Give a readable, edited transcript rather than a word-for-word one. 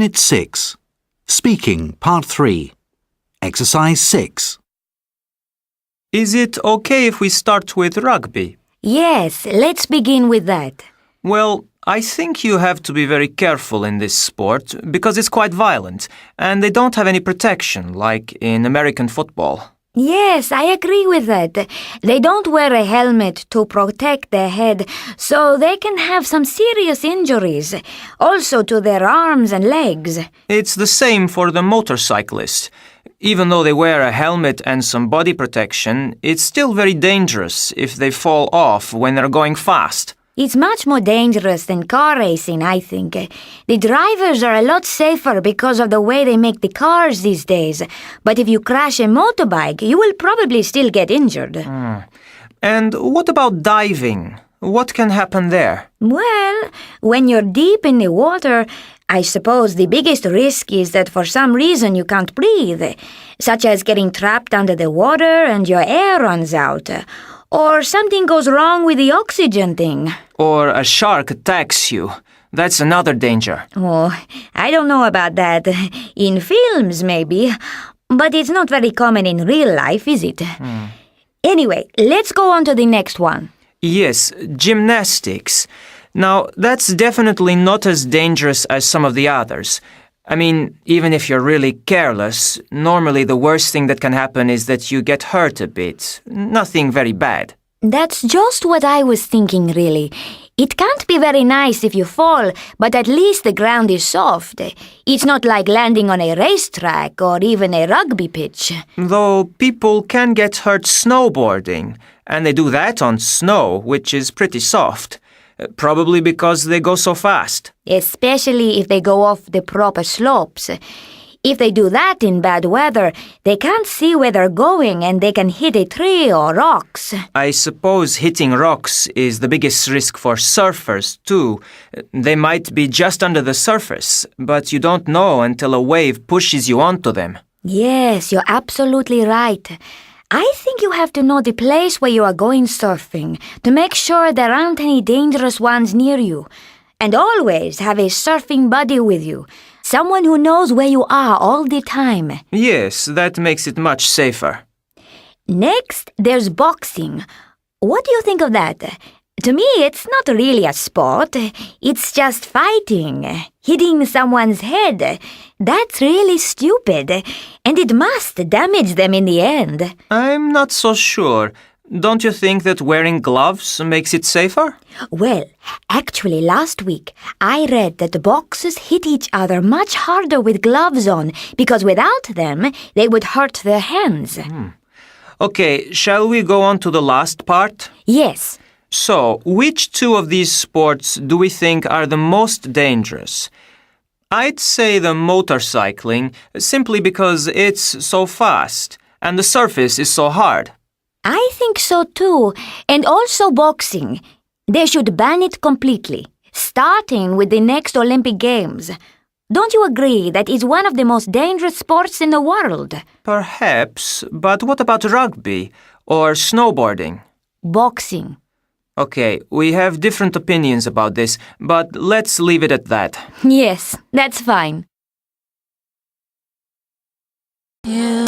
Unit 6. Speaking, Part 3. Exercise 6. Is it okay if we start with rugby? Yes, let's begin with that. Well, I think you have to be very careful in this sport because it's quite violent and they don't have any protection like in American football. Yes, I agree with that. They don't wear a helmet to protect their head, so they can have some serious injuries, also to their arms and legs. It's the same for the motorcyclist. Even though they wear a helmet and some body protection, it's still very dangerous if they fall off when they're going fast. It's much more dangerous than car racing, I think. The drivers are a lot safer because of the way they make the cars these days. But if you crash a motorbike, you will probably still get injured. And what about diving? What can happen there? Well, when you're deep in the water, I suppose the biggest risk is that for some reason you can't breathe, such as getting trapped under the water and your air runs out. Or something goes wrong with the oxygen thing. Or a shark attacks you. That's another danger. Oh, I don't know about that. In films, maybe. But it's not very common in real life, is it? Anyway, let's go on to the next one. Yes, gymnastics. Now, that's definitely not as dangerous as some of the others. I mean, even if you're really careless, normally the worst thing that can happen is that you get hurt a bit. Nothing very bad. That's just what I was thinking, really. It can't be very nice if you fall, but at least the ground is soft. It's not like landing on a racetrack or even a rugby pitch. Though people can get hurt snowboarding, and they do that on snow, which is pretty soft. Probably because they go so fast. Especially if they go off the proper slopes. If they do that in bad weather, they can't see where they're going and they can hit a tree or rocks. I suppose hitting rocks is the biggest risk for surfers, too. They might be just under the surface, but you don't know until a wave pushes you onto them. Yes, you're absolutely right. I think you have to know the place where you are going surfing to make sure there aren't any dangerous ones near you. And always have a surfing buddy with you, someone who knows where you are all the time. Yes, that makes it much safer. Next, there's boxing. What do you think of that? To me, it's not really a sport. It's just fighting, hitting someone's head. That's really stupid, and it must damage them in the end. I'm not so sure. Don't you think that wearing gloves makes it safer? Well, actually last week, I read that the boxers hit each other much harder with gloves on because without them, they would hurt their hands. Okay, shall we go on to the last part? Yes. So, which two of these sports do we think are the most dangerous? I'd say the motorcycling, simply because it's so fast and the surface is so hard. I think so too, and also boxing. They should ban it completely, starting with the next Olympic Games. Don't you agree that it's one of the most dangerous sports in the world? Perhaps, but what about rugby or snowboarding? Boxing. Okay, we have different opinions about this, but let's leave it at that. Yes, that's fine. You